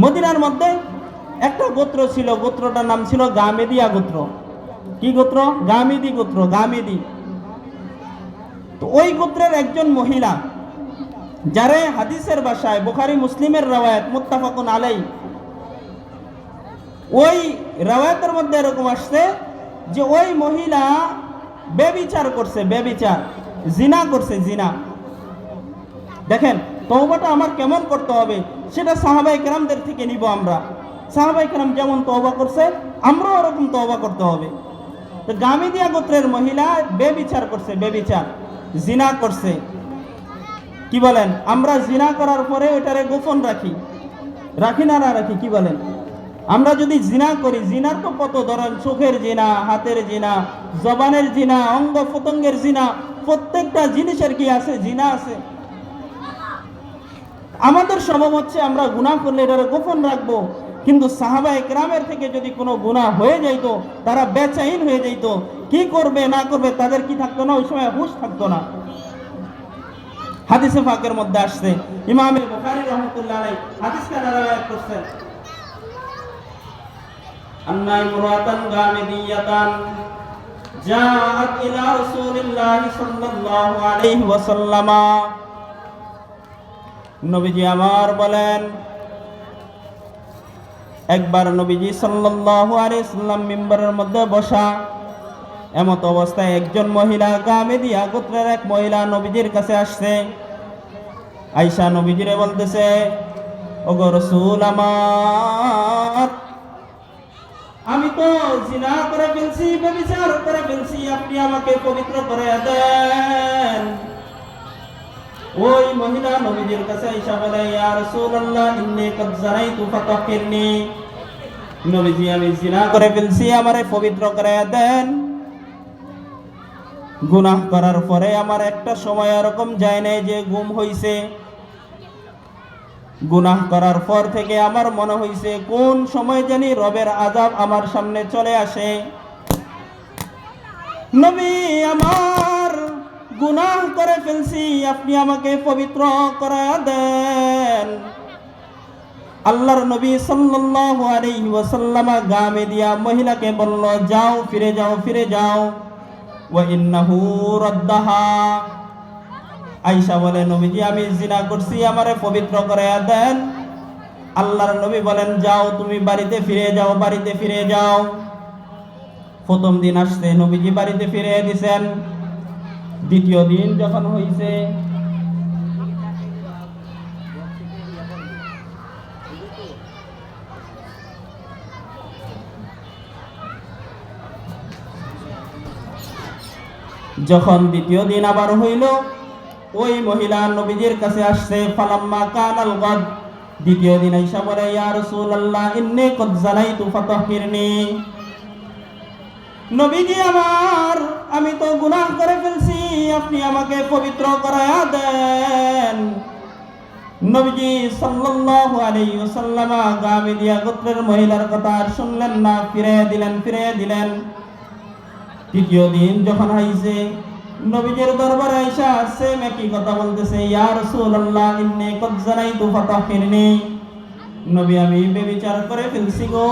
মদিনার মধ্যে একটা গোত্র ছিল, গোত্রটার নাম ছিল গামেদিয়া গোত্র। কি গোত্র? গামেদি গোত্র, গামেদি। তো ওই গোত্রের একজন মহিলা, যারে হাদিসের ভাষায় বুখারী মুসলিমের রওয়ায়াত মুত্তাফাকুন আলাই, ওই রওয়ায়াতের মধ্যে এরকম আসছে যে ওই মহিলা ব্যভিচার করছে, ব্যভিচার, জিনা করছে, জিনা। দেখেন তওবাটা আমার কেমন করতে হবে সেটা সাহাবায়ে কেরামদের থেকে নিব আমরা। সাহাবায়ে কেরাম যেমন তওবা করছে আমরাও ওরকম তওবা করতে হবে। তো গামেদিয়া গোত্রের মহিলা ব্যভিচার করছে, ব্যভিচার, জিনা করছে। কি বলেন? আমরা জিনা করার পরে ওটারে গোপন রাখি, রাখি না রাখি? কি বলেন? আমরা যদি জিনা করি, জিনার তো কত ধরন, চোখের জিনা, হাতের জিনা, জবানের জিনা, অঙ্গ প্রত্যঙ্গের জিনা, প্রত্যেকটা জিনিসের কি আছে? জিনা আছে। আমাদের স্বভাব হচ্ছে আমরা গুনাহ করলে এটারে গোপন রাখবো, কিন্তু সাহাবায়ে কেরামের থেকে যদি কোনো গুনাহ হয়ে যাইতো তারা বেচैन হয়ে যাইতো, কি করবে না করবে তাদের কি থাকতো না, ওই সময় হুঁশ থাকতো না। হাদিসে পাকের মধ্যে আসছে, ইমাম বুখারী রাহমাতুল্লাহ আলাইহি হাদিসটা রাওয়ায়াত করছেন, আন্না ইমরাতান গামিদিয়াতান জাআত ইলা রাসূলিল্লাহ সাল্লাল্লাহু আলাইহি ওয়াসাল্লাম। নবীজি আমার বলেন, একবার নবীজি সাল্লাল্লাহু আলাইহি ওয়াসাল্লাম মিম্বরের মধ্যে বসা, এমত অবস্থায় একজন মহিলা, গামেদিয়া গোত্রের এক মহিলা নবীজির কাছে আসছে। আয়েশা নবীজিরে বলতেছে, ওগো রাসূল আমার, আমি তো জিনা করে ফেলছি, ব্যভিচার করে ফেলছি, আপনি আমাকে পবিত্র করে দেন। ওই মহিলা নবীজির কাছে আয়েশা বলে, ইয়া রাসূলুল্লাহ ইন্নী কাদ জানাইতু ফাতাহহিরনি, নবীজি আমি জিনা করে ফেলছি, আমারে পবিত্র করে দেন। গুনাহ করার পরে আমার একটা সময় এরকম যায় নাই যে গুম হইছে। গুনাহ করার পর থেকে আমার মনে হইছে কোন সময় জানি রবের আযাব আমার সামনে চলে আসে। নবী আমার, গুনাহ করে ফেলছি, আপনি আমাকে পবিত্র করে দেন। আল্লাহর নবী সাল্লাল্লাহু আলাইহি ওয়াসাল্লাম গামেদিয়া মহিলাকে বলল, যাও, ফিরে যাও, ফিরে যাও। ওয়া ইন্নাহু রাদ্দাহা। আয়েশা বলে, নবীজি আমি জিনা করছি, আমারে পবিত্র করে দেন। আল্লাহর নবী বলেন, যাও তুমি বাড়িতে ফিরে যাও, বাড়িতে ফিরে যাও। প্রথম দিন আসছে, নবীজি বাড়িতে ফিরে দিয়েছেন। দ্বিতীয় দিন যখন হইছে, যখন দ্বিতীয় দিন আবার হইল, ওই মহিলা নবীজির কাছে আসছে। ফালাম্মা কানাল গাদ, দ্বিতীয় দিন আয়েশা বলে, ইয়া রাসূলুল্লাহ ইন্নী কাদ জানাইতু ফাতাহহিরনি, নবীজি আমার, আমি তো গুনাহ করে ফেলছি, আপনি আমাকে পবিত্র করায়া দেন। নবীজি সাল্লাল্লাহু আলাইহি ওয়াসাল্লাম গামেদিয়া গোত্রের মহিলার কথা আর শুনলেন না, ফিরে দিলেন, ফিরে দিলেন। তৃতীয় দিন যখন আইছে, নবীজির দরবারে আয়েশা সেম একই কথা বলতেছে, ইয়া রাসূলুল্লাহ ইন্নী কাদ জানাইতু ফাতাহহিরনি, নবী আমি ব্যভিচার করে ফেলছি গো।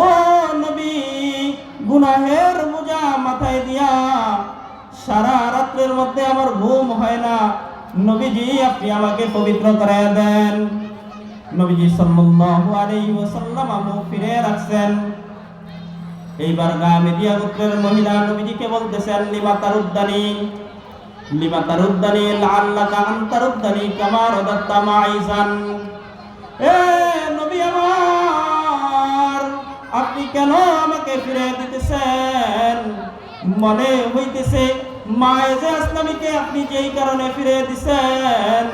ও নবী, গুনাহের বোঝা মাথায় দিয়া সারা রাতের মধ্যে আমার ঘুম হয় না, নবীজি আপনি আমাকে পবিত্র করে দেন। নবীজি সাল্লাল্লাহু আলাইহি ওয়াসাল্লাম মুখ ফিরে রাখছেন। এইবার গামেদিয়া গোত্রের মহিলা নবীজিকে বলতেছেন, লিমা তারুদ্দানি, লিমা তারুদ্দানি লাআল্লাকা আন তারুদ্দানি কামা রাদাত্তা মাইজান। এ নবী আমার, আপনি কেন আমাকে ফিরে দিতেছেন? মনে হইতেছে মায়েজে আসলামীকে আপনি যেই কারণে ফিরে দিতেছেন,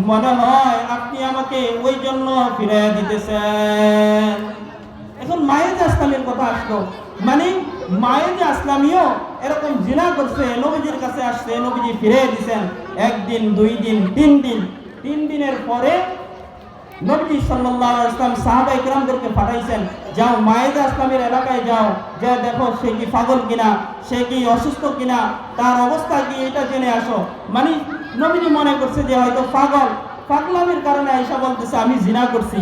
মনে হয় আপনি আমাকে ওই জন্য ফিরে দিতেছেন। এখন মায়েজে আসলামের কথা আসলো, মানে মায়েজে আসলামীও এরকম জিনা করছে, নবীজির কাছে আসছে, নবীজি ফিরে দিয়েছেন। একদিন, দুই দিন, তিন দিন, তিন দিনের পরে নবী সাল্লাল্লাহু আলাইহি ওয়াসাল্লাম সাহাবায়ে কেরামদেরকে পাঠাইছেন, যাও মায়েজে আসলামের এলাকায় যাও, যে দেখো সে কি পাগল কিনা, সে কি অসুস্থ কিনা, তার অবস্থা কি, এটা জেনে আসো। মানে নবীজি মনে করছে যে হয়তো পাগল, পাগলামির কারণে আয়েশা বলতেছে আমি জিনা করছি।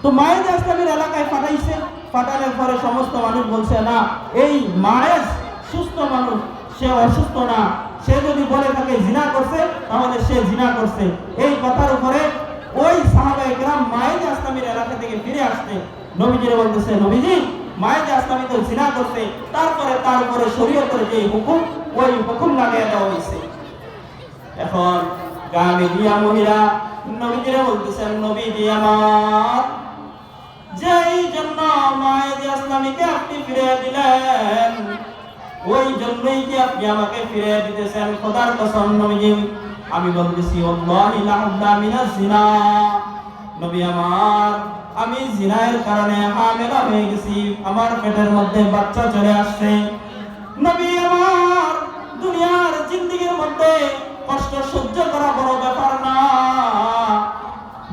তো মায়েজ ইসলামের এলাকায় পাঠাইছে, পাঠানোর পরে সমস্ত মানুষ বলছে না, এই মায়েজ সুস্থ মানুষ, সে অসুস্থ না, সে যদি বলে থাকে জিনা করছে তাহলে সে জিনা করছে। এই কথার উপরে ওই সাহাবায়ে কেরাম মায়েজ ইসলামের এলাকা থেকে ফিরে আসতে নবীজিরে বলতেছে, নবীজি মায়েজ ইসলামী তো জিনা করছে, তারপরে তার উপরে শরীয়তের যে হুকুম ওই হুকুম লাগিয়ে দেওয়া হয়েছে। এখন গামীদিয়া মহিলা নবীজিরে বলতেছেন, নবীজি আমার, যেই জন্য মায়েজ ইসলামীকে আপনি ফিরিয়ে দিলেন ওই জন্যই কি আপনি আমাকে ফিরিয়ে দিতেছেন? খোদার কসম নবীজি আমি বলতেছি, আল্লাহি লা হুদ্দা মিনাজ জিনা, নবী আমার, আমি জিনার কারণে হামেলা হয়ে গেছি, আমার পেটের মধ্যে বাচ্চা চলে আসছে। নবী আমার, দুনিয়ার জিন্দেগির মধ্যে কষ্ট সহ্য করা বড় ব্যাপার না,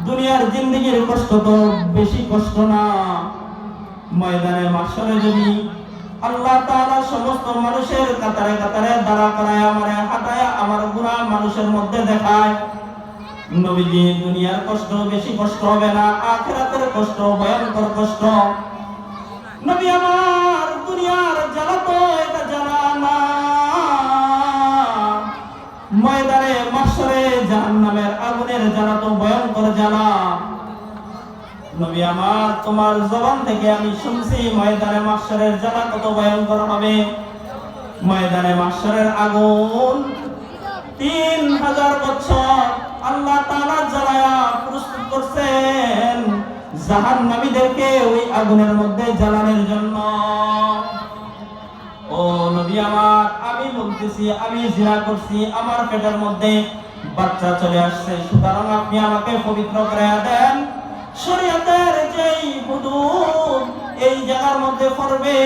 দুনিয়ার জিন্দেগির কষ্ট তো বেশি কষ্ট না। ময়দানে মাশরে যদি আল্লাহ তাআলা সমস্ত মানুষের কাতারে কাতারে দাঁড়া করায় আমারে হাঁটায় আমার গুনাহ মানুষের মধ্যে দেখায়, নবীজি দুনিয়ার কষ্ট বেশি কষ্ট হবে না, আখিরাতের কষ্ট ভয়ঙ্কর কষ্ট। নবী আমার, দুনিয়ার জ্বালা তো এটা জ্বালা না, ময়দানে মাশরে জাহান্নামের আগুনের জ্বালা তো ভয়ঙ্কর জ্বালা। নবী আমার, তোমার জবান থেকে আমি শুনছি ময়দানে মাশরের জ্বালা কত ভয়ঙ্কর হবে। ময়দানে মাশরের আগুন 3000 বছর আল্লাহ তাআলা জ্বালায়া প্রস্তুত করছেন জাহান্নামীদেরকে ওই আগুনের মধ্যে জ্বালানোর জন্য। ও নবী আমার, আমি বলতেছি আমি জিনা করছি, আমার পেটের মধ্যে বাচ্চা চলে আসছে, সুতরাং আপনি আমাকে পবিত্র করে দেন। শরীয়তের যেই হুদুদ এই জায়গার মধ্যে পড়বে,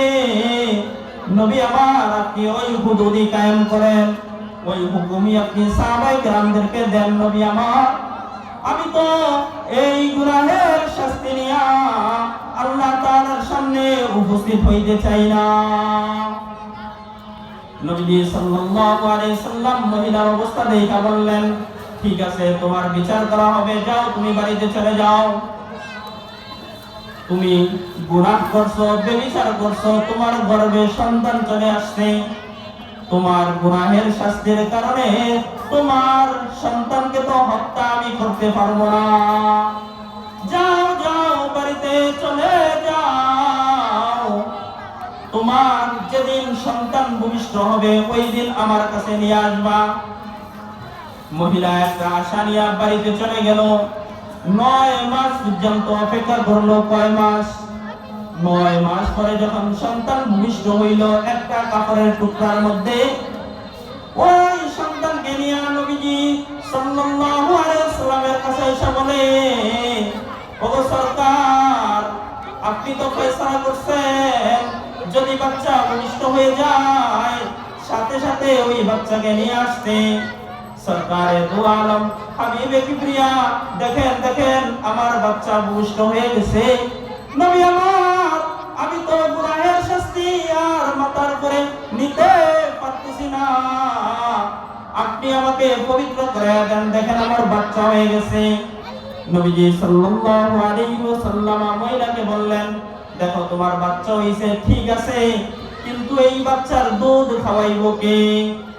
নবী আমার আপনি ওই হুদুদই কায়েম করেন, ওই হুকুমই আপনি সাহাবায়ে কেরামদেরকে দেন। নবী আমার, আমি তো এই গুনাহের শাস্তি নিয়া আল্লাহ তাআলার সামনে উপস্থিত হইতে চাই না। নবী সাল্লাল্লাহু আলাইহি সাল্লাম মহিলার অবস্থা দেখে বললেন, ঠিক আছে, তোমার বিচার করা হবে, যাও তুমি বাড়িতে চলে যাও। তুমি গুনাহ করছো, ব্যভিচার করছো, তোমার গর্ভে সন্তান চলে আসছে, তোমার গুনাহের শাস্তির কারণে তোমার সন্তানকে তো হত্যা আমি করতে পারবো না। যাও যাও বাড়িতে চলে যাও, তোমার যেদিন সন্তান ভূমিষ্ঠ হবে ওই দিন আমার কাছে নিয়ে আসবা। মহিলা একটা আশা নিয়ে বাড়িতে চলে গেল। 9 মাস পর্যন্ত অপেক্ষা করলো। কয় মাস? 9 মাস পরে যখন সন্তান ভূমিষ্ঠ হইল, একটা কাপড়ের টুকরার মধ্যে ওই সন্তানকে নিয়ে নবীজি সাল্লাল্লাহু আলাইহি ওয়াসাল্লামের কাছে এসে বলে, ওগো সরকার, আপনি তো ফয়সালা করছেন যদি বাচ্চা ভূমিষ্ঠ হয়ে যায় সাথে সাথে ওই বাচ্চাকে নিয়ে আসতে। সরকারে দু আলম হাবিবে কিবরিয়া, দেখেন দেখেন আমার বাচ্চা ভূমিষ্ঠ হয়ে গেছে। নবী আমার, আমি তো গুনাহের শাস্তি আর মাথার করে নিতে পারতেছি না, আপনি আমাকে পবিত্র করে দেন, দেখেন আমার বাচ্চা হয়ে গেছে। নবীজি সাল্লাল্লাহু আলাইহি ওয়াসাল্লাম মহিলাকে বললেন, দেখো তোমার বাচ্চা হইছে ঠিক আছে, কিন্তু এই বাচ্চার দুধ খাওয়াইবো কে?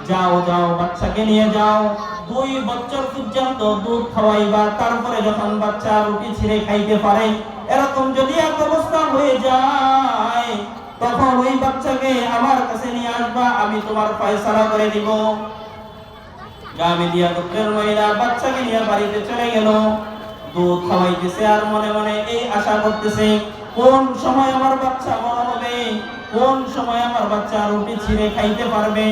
যাও যাও বাচ্চাকে নিয়ে যাও, 2 বছর পর্যন্ত দুধ খাওয়াইবা, তারপরে যখন বাচ্চা রুটি ছিঁড়ে খাইতে পারে এরকম যদি এক অবস্থা হয়ে যায় তখন ওই বাচ্চাকে আমার কাছে নিয়ে আসবা, আমি তোমার ফয়সালা করে দিব। গামীদিয়া গোত্রের মহিলা বাচ্চাকে নিয়ে বাড়িতে চলে গেল। দুধ খাওয়াইতেছে আর মনে মনে এই আশা করতেছে, কোন সময় আমার বাচ্চা বড় হবে, কোন সময় আমার বাচ্চা রুটি ছিঁড়ে খাইতে পারবে।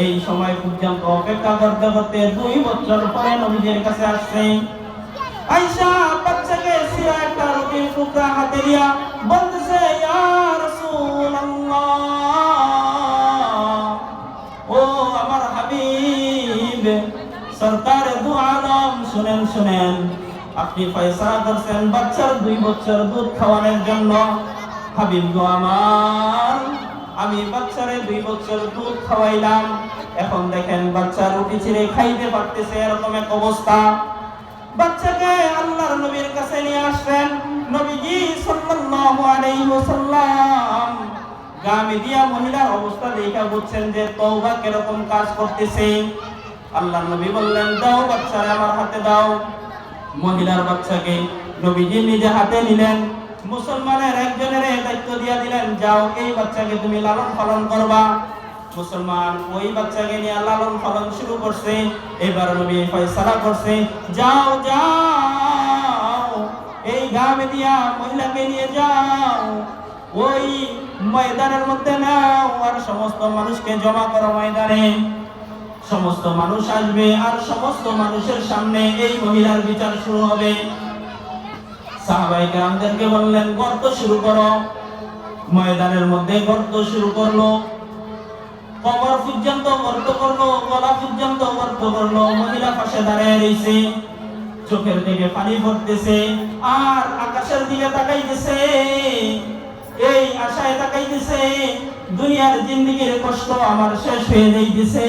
এই সময় পর্যন্ত অপেক্ষা করতে করতে 2 বছর পরে নবীজির কাছে আসছে। আয়েশা বাচ্চাকে ছিঁড়া একটা রুটির টুকরা হাতে দিয়া বলতেছে, ইয়া রাসূলুল্লাহ, ও আমার হাবিব, সরকারে দু আলম, শুনেন শুনেন, আপনি ফয়সালা করছেন বাচ্চার 2 বছর দুধ খাওয়ানোর জন্য। হাবিব গো আমার, আমি বাচ্চারে 2 বছর দুধ খাওয়াইলাম, এখন দেখেন বাচ্চা রুটি ছিঁড়ে খাইতে পারতেছে, এরকম এক অবস্থা। বাচ্চাকে আল্লাহর নবীর কাছে নিয়ে আসলেন। নবীজি ওয়াসাল্লাম গামেদিয়া মহিলার অবস্থা দেখে বুঝছেন যে তওবা কিরকম কাজ করতেছে। আল্লাহর নবী বললেন, দাও বাচ্চারে আমার হাতে দাও। মহিলার বাচ্চাকে নবীজি নিজে হাতে নিলেন। মুসলমানের একজনের দায়িত্ব দিয়ে দিলেন, যাও এই বাচ্চাকে তুমি লালন পালন করবা। মুসলমান ওই বাচ্চাকে নিয়ে লালন পালন শুরু করছে। এবার নবী ফয়সালা করছে, যাও যাও এই গামেদিয়া মহিলাকে নিয়ে যাও, ওই ময়দানের মধ্যে নাও, আর সমস্ত মানুষকে জমা করো ময়দানে। সমস্ত মানুষ আসবে আর সমস্ত মানুষের সামনে এই মহিলার বিচার শুরু হবে। সাহাবায়ে কেরামদেরকে বললেন, গর্ত শুরু করো। ময়দানের মধ্যে গর্ত শুরু করলো, কবর পর্যন্ত গর্ত করলো, গলা পর্যন্ত গর্ত করলো। মহিলা পাশে দাঁড়িয়ে রয়েছে, চোখের থেকে পানি পড়তেছে আর আকাশের দিকে তাকাইতেছে। এই আশায় তাকাইতেছে, দুনিয়ার জিন্দেগির কষ্ট আমার শেষ হয়ে যাইতেছে।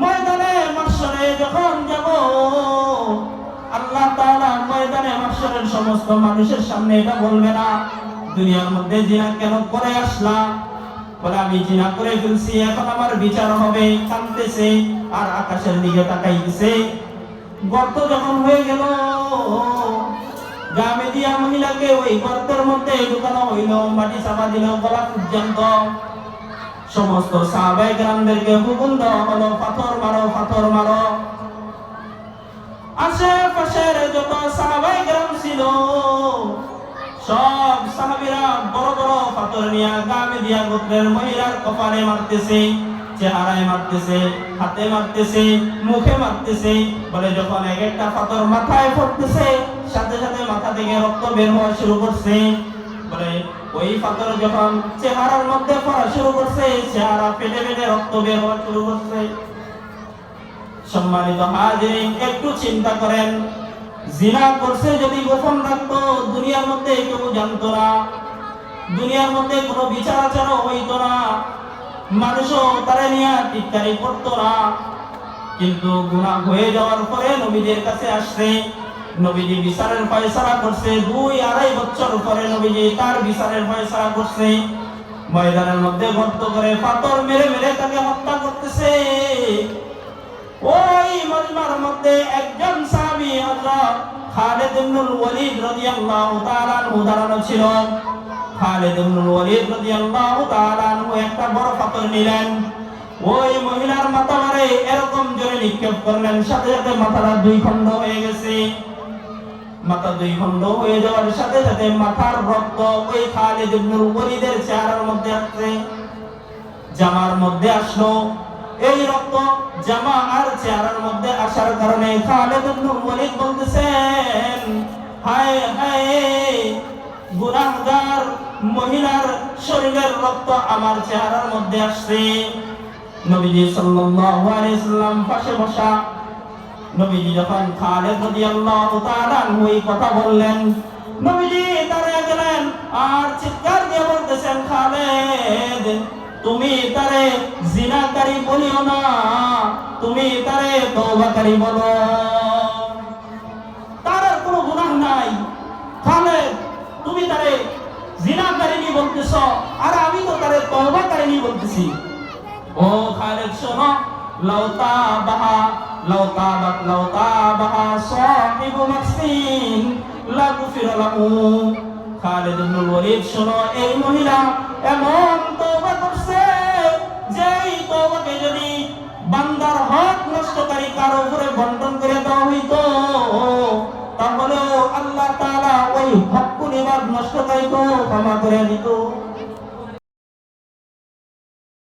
ময়দানে মাহশরে যখন যাব, আল্লাহ তাআলা ময়দানে মাহশরের সমস্ত মানুষের সামনে এটা বলবে না, দুনিয়ার মধ্যে জিনা কেন করে আসলাম? বলে, আমি জিনা করে ফেলছি, এখন আমার বিচার হবে। কাঁদতেছে আর আকাশের দিকে তাকাইতেছে। গর্ত যখন হয়ে গেল, গামেদিয়া মহিলাকে ওই গর্তের মধ্যে ঢুকানো হইল, মাটি চাপা দিল গলা পর্যন্ত। সমস্ত সাহাবায়ে কেরামদেরকে হুকুম দেওয়া হলো, পাথর মারো, পাথর মারো। আশেপাশের যত সাহাবায়ে কেরাম ছিল, সব সাহাবীরা বড় বড় পাথর নিয়ে গামেদিয়া গোত্রের মহিলার কপালে মারতেছে, চেহারায় মারতেছে, হাতে মারতেছে, মুখে মারতেছে। বলে, যখন এক একটা পাথর মাথায় পড়তেছে, সাথে সাথে মাথা থেকে রক্ত বের হওয়া শুরু করছে। বলে, ওই পাথর যখন চেহারার মধ্যে পড়া শুরু করছে, চেহারা ফেটে ফেটে রক্ত বের হওয়া শুরু করছে। সম্মানিত হাজিরিন, একটু চিন্তা করেন, জিনা করছে যদি গোপন রাখতো, দুনিয়ার মধ্যে কেউ জানতো না, দুনিয়ার মধ্যে কোনো বিচার আচারও হইতো না, মানুষও তারা নিয়ে টিটকারি করতো না। কিন্তু গুনাহ হয়ে যাওয়ার পরে নবীদের কাছে আসছে, নবীজি বিচারের ফয়সালা করছে। 2-2.5 বছর পরে নবীজি তার বিচারের ফয়সালা করছে। ময়দানের মধ্যে গর্ত করে পাথর মেরে মেরে তাকে হত্যা করতেছে। ওই মজমার মধ্যে একজন সাহাবী হযরত খালিদ ইবনুল ওয়ালিদ রাদিয়াল্লাহু তাআলা আনহু দাঁড়ানো ছিল। খালিদ ইবনুল ওয়ালিদ রাদিয়াল্লাহু তাআলা আনহু একটা বড় পাথর নিলেন, ওই মহিলার মাথা মারে এরকম জোরে নিক্ষেপ করলেন, সাথে সাথে মাথাটা 2 খণ্ড হয়ে গেছে। মাথা 2 খণ্ড হয়ে যাওয়ার সাথে সাথে মাথার রক্ত ওই খালিদ ইবনুল ওয়ালিদের চেহারার মধ্যে আসছে, জামার মধ্যে আসলো। এই রক্ত জামা আর চেহারার মধ্যে আসার কারণে খালিদ ইবনুল ওয়ালিদ বলতেছেন, হায় হায়, গুনাহগার মহিলার শরীরের রক্ত আমার চেহারার মধ্যে আসছে। নবীজি সাল্লাল্লাহু আলাইহি সাল্লাম পাশে বসা। নবীজি যখন খালিদ রাদিয়াল্লাহু তাআলা আনহু এই কথা বললেন, নবীজি দাঁড়িয়ে গেলেন আর চিৎকার দিয়ে বলতেছেন, খালিদ, তুমি তারে জিনাকারী বলিও না, তুমি তারে তওবাকারী বলো। তার আর কোনো গুনাহ নাই। খালিদ, তুমি তারে জিনাকারী বলতেছো, আর আমি তো তারে তওবাকারী বলতেছি। ও খালিদ, শোনো, লাউ তাবাহা সাহিবু মাকসিন লাগুফির লাহু। খালিদ ইবনুল ওয়ালিদ, শোনো, এই মহিলা এমন তওবা করছে যে এই তওবাকে যদি বান্দার হক নষ্টকারী কারো উপরে বন্টন করে দেওয়া হইতো, তাহলে আল্লাহ তাআলা ওই হক নিবাদ নষ্টকারীকে ক্ষমা করে দিত।